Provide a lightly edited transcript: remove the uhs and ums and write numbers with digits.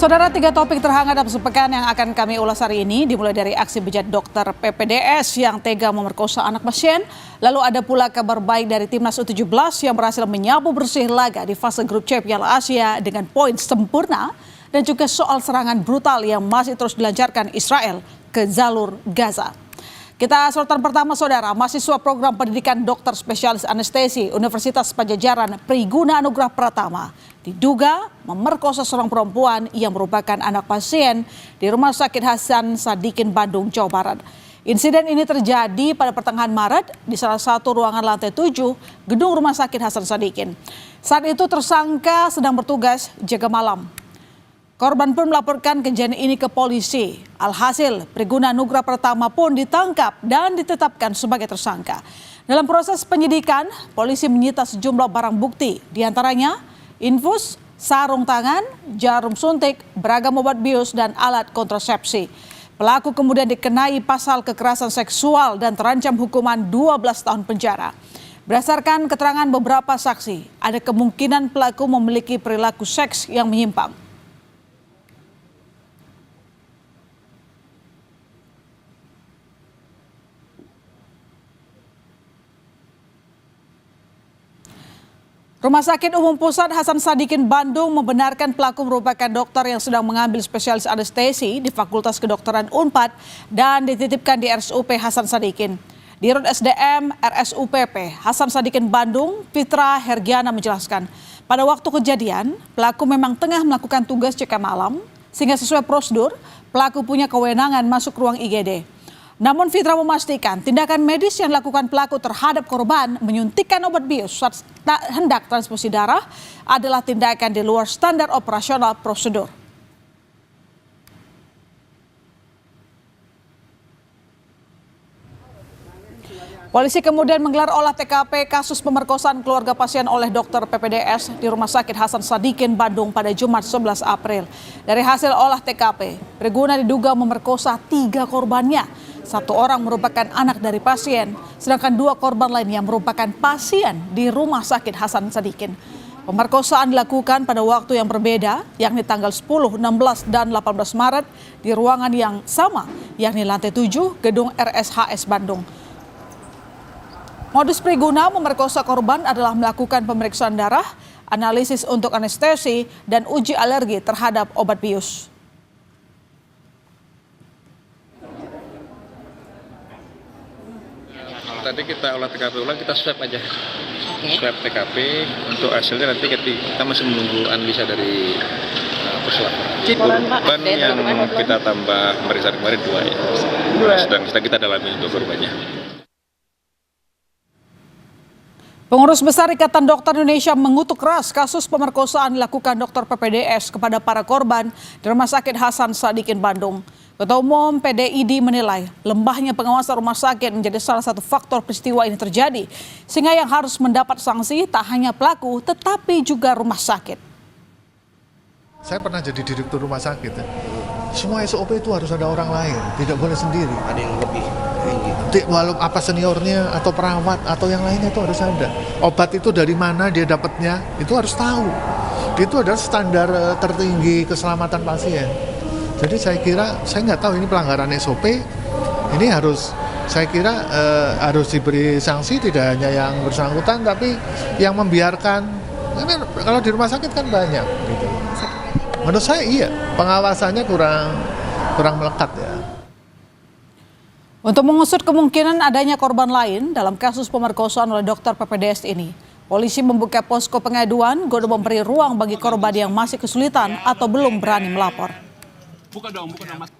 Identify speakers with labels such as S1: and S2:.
S1: Saudara, 3 topik terhangat dalam sepekan yang akan kami ulas hari ini dimulai dari aksi bejat dokter PPDS yang tega memerkosa anak pasien. Lalu ada pula kabar baik dari Timnas U17 yang berhasil menyapu bersih laga di fase grup C Piala Asia dengan poin sempurna. Dan juga soal serangan brutal yang masih terus dilancarkan Israel ke jalur Gaza. Kita sorotan pertama, saudara, mahasiswa program pendidikan dokter spesialis anestesi Universitas Padjadjaran Priguna Anugrah Pratama diduga memerkosa seorang perempuan yang merupakan anak pasien di Rumah Sakit Hasan Sadikin, Bandung, Jawa Barat. Insiden ini terjadi pada pertengahan Maret di salah satu ruangan lantai 7 gedung Rumah Sakit Hasan Sadikin. Saat itu tersangka sedang bertugas jaga malam. Korban pun melaporkan kejadian ini ke polisi. Alhasil, Priguna Anugrah Pratama pun ditangkap dan ditetapkan sebagai tersangka. Dalam proses penyidikan, polisi menyita sejumlah barang bukti, diantaranya infus, sarung tangan, jarum suntik, beragam obat bius, dan alat kontrasepsi. Pelaku kemudian dikenai pasal kekerasan seksual dan terancam hukuman 12 tahun penjara. Berdasarkan keterangan beberapa saksi, ada kemungkinan pelaku memiliki perilaku seks yang menyimpang. Rumah Sakit Umum Pusat Hasan Sadikin, Bandung membenarkan pelaku merupakan dokter yang sedang mengambil spesialis anestesi di Fakultas Kedokteran Unpad dan dititipkan di RSUP Hasan Sadikin. Dirut SDM RSUPP Hasan Sadikin, Bandung, Fitra Hergiana menjelaskan, pada waktu kejadian pelaku memang tengah melakukan tugas cek malam sehingga sesuai prosedur pelaku punya kewenangan masuk ruang IGD. Namun Fitra memastikan tindakan medis yang dilakukan pelaku terhadap korban menyuntikkan obat bius saat hendak transfusi darah adalah tindakan di luar standar operasional prosedur. Polisi kemudian menggelar olah TKP kasus pemerkosaan keluarga pasien oleh dokter PPDS di Rumah Sakit Hasan Sadikin, Bandung pada Jumat 11 April. Dari hasil olah TKP, Priguna diduga memerkosa 3 korbannya. 1 orang merupakan anak dari pasien, sedangkan 2 korban lainnya merupakan pasien di Rumah Sakit Hasan Sadikin. Pemerkosaan dilakukan pada waktu yang berbeda, yakni tanggal 10, 16, dan 18 Maret di ruangan yang sama, yakni lantai 7 gedung RSHS Bandung. Modus Priguna memerkosa korban adalah melakukan pemeriksaan darah, analisis untuk anestesi, dan uji alergi terhadap obat bius.
S2: Tadi kita olah TKP ulang, kita swab aja. Swab TKP, untuk hasilnya nanti kita masih menunggu analisa dari puslap. Korban yang kita tambah pemeriksaan kemarin 2 ya. Sedang kita dalami untuk korbannya.
S1: Pengurus Besar Ikatan Dokter Indonesia mengutuk keras kasus pemerkosaan dilakukan dokter PPDS kepada para korban di Rumah Sakit Hasan Sadikin, Bandung. Ketua Umum PDID menilai lembahnya pengawasan rumah sakit menjadi salah satu faktor peristiwa ini terjadi, sehingga yang harus mendapat sanksi tak hanya pelaku tetapi juga rumah sakit.
S3: Saya pernah jadi direktur rumah sakit. Semua SOP itu harus ada orang lain, tidak boleh sendiri.
S4: Ada yang lebih.
S3: Walau apa seniornya atau perawat atau yang lainnya itu harus ada. Obat itu dari mana dia dapatnya itu harus tahu. Itu adalah standar tertinggi keselamatan pasien. Jadi saya kira, saya nggak tahu ini pelanggaran SOP. Ini saya kira harus diberi sanksi, tidak hanya yang bersangkutan tapi yang membiarkan. Ini kalau di rumah sakit kan banyak. Gitu. Menurut saya iya, pengawasannya kurang melekat ya.
S1: Untuk mengusut kemungkinan adanya korban lain dalam kasus pemerkosaan oleh dokter PPDS ini, polisi membuka posko pengaduan guna memberi ruang bagi korban yang masih kesulitan atau belum berani melapor.
S5: Buka dong, Mas.